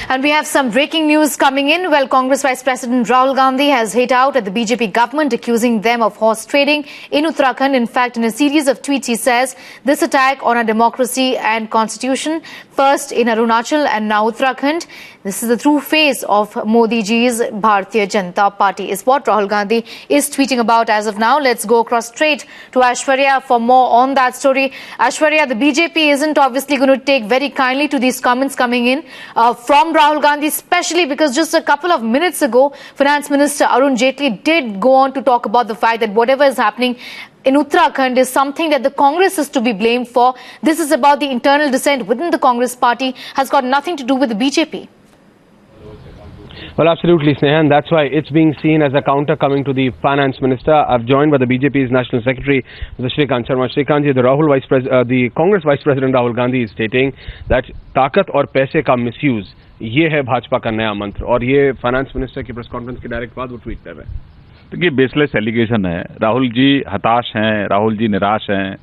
And we have some breaking news coming in. Well, Congress Vice President Rahul Gandhi has hit out at the BJP government, accusing them of horse trading in Uttarakhand. In fact, in a series of tweets, he says this attack on our democracy and constitution, first in Arunachal and now Uttarakhand, this is the true face of Modi ji's Bharatiya Janata Party, is what Rahul Gandhi is tweeting about as of now. Let's go across straight to Aishwarya for more on that story. Aishwarya, the BJP isn't obviously going to take very kindly to these comments coming in from Rahul Gandhi, especially because just a couple of minutes ago, Finance Minister Arun Jaitley did go on to talk about the fact that whatever is happening in Uttarakhand is something that the Congress is to be blamed for. This is about the internal dissent within the Congress party, has got nothing to do with the BJP. Well, absolutely, Sneha, and that's why it's being seen as a counter coming to the finance minister. I've joined by the BJP's national secretary, Mr. Shrikant Sharma. Shrikant ji, the Congress Vice President Rahul Gandhi is stating that ताकत और पैसे का misuse ये है भाजपा का नया मंत्र, और ये फाइनेंस मिनिस्टर की प्रेस कॉन्फ्रेंस के डायरेक्ट बाद वो ट्वीट कर रहे हैं। देखिए, बेसलेस एलिगेशन है। राहुल जी हताश हैं, राहुल जी निराश हैं,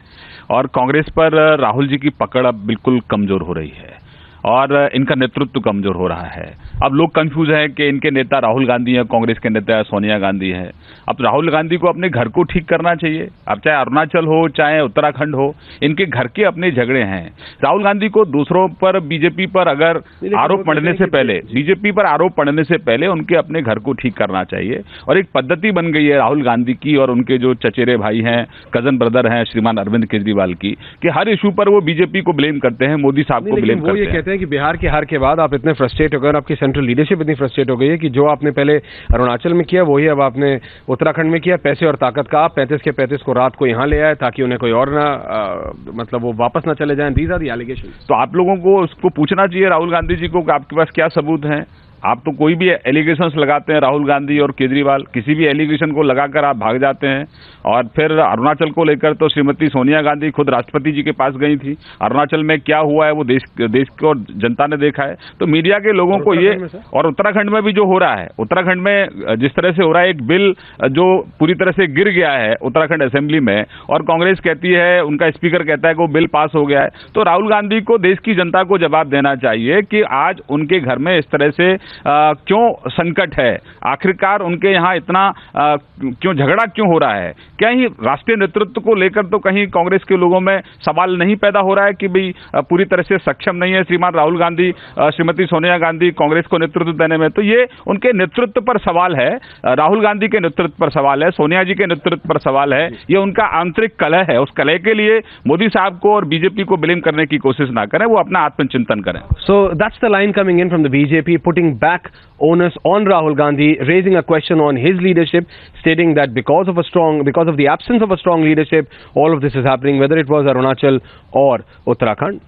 और कांग्रेस पर राहुल जी की पकड़ अब बिल्कुल कमजोर हो रही है और इनका नेतृत्व कमजोर हो रहा है। अब लोग कंफ्यूज हैं कि इनके नेता राहुल गांधी हैं, कांग्रेस के नेता सोनिया गांधी हैं। अब राहुल गांधी को अपने घर को ठीक करना चाहिए। अब चाहे अरुणाचल हो, चाहे उत्तराखंड हो, इनके घर के अपने झगड़े हैं। राहुल गांधी को दूसरों पर, बीजेपी पर अगर आरोप पड़ने से पहले, बीजेपी पर आरोप पड़ने से पहले उनके अपने घर को ठीक करना चाहिए। और एक पद्धति बन गई है राहुल गांधी की और उनके जो चचेरे भाई हैं, कजन ब्रदर हैं श्रीमान अरविंद केजरीवाल की, कि हर इशू पर वो बीजेपी को ब्लेम करते हैं, मोदी साहब को ब्लेम करते हैं। कि बिहार की हार के बाद आप इतने फ्रस्ट्रेट हो गए और आपकी सेंट्रल लीडरशिप इतनी फ्रस्ट्रेट हो गई है कि जो आपने पहले अरुणाचल में किया वही अब आपने उत्तराखंड में किया। पैसे और ताकत का आप 35 के 35 को रात को यहां ले आए ताकि उन्हें कोई और ना मतलब वो वापस ना चले जाएं। These are the allegation. तो आप लोगों को उसको पूछना चाहिए राहुल गांधी जी को कि आपके पास क्या सबूत हैं। आप तो कोई भी एलिगेशंस लगाते हैं, राहुल गांधी और केजरीवाल किसी भी एलिगेशन को लगाकर आप भाग जाते हैं। और फिर अरुणाचल को लेकर तो श्रीमती सोनिया गांधी खुद राष्ट्रपति जी के पास गई थी। अरुणाचल में क्या हुआ है वो देश को जनता ने देखा है। तो मीडिया के लोगों को ये, और उत्तराखंड में भी जो हो रहा है, उत्तराखंड में जिस तरह से हो रहा है, एक बिल जो पूरी तरह से गिर गया है उत्तराखंड असेंबली में, और कांग्रेस कहती है, उनका स्पीकर कहता है कि वो बिल पास हो गया है। तो राहुल गांधी को देश की जनता को जवाब देना चाहिए कि आज उनके घर में इस तरह से क्यों संकट है, आखिरकार उनके यहाँ इतना क्यों झगड़ा क्यों हो रहा है। क्या ही राष्ट्रीय नेतृत्व को लेकर तो कहीं कांग्रेस के लोगों में सवाल नहीं पैदा हो रहा है कि भाई पूरी तरह से सक्षम नहीं है श्रीमान राहुल गांधी, श्रीमती सोनिया गांधी कांग्रेस को नेतृत्व देने में। तो ये उनके नेतृत्व पर सवाल है, राहुल गांधी के नेतृत्व पर सवाल है, सोनिया जी के नेतृत्व पर सवाल है। ये उनका आंतरिक कलह है। उस कलह के लिए मोदी साहब को और बीजेपी को ब्लेम करने की कोशिश ना करें, वो अपना आत्मचिंतन करें। So that's the line coming in from the BJP, putting back onus on Rahul Gandhi, raising a question on his leadership, stating that because of the absence of a strong leadership, all of this is happening, whether it was Arunachal or Uttarakhand.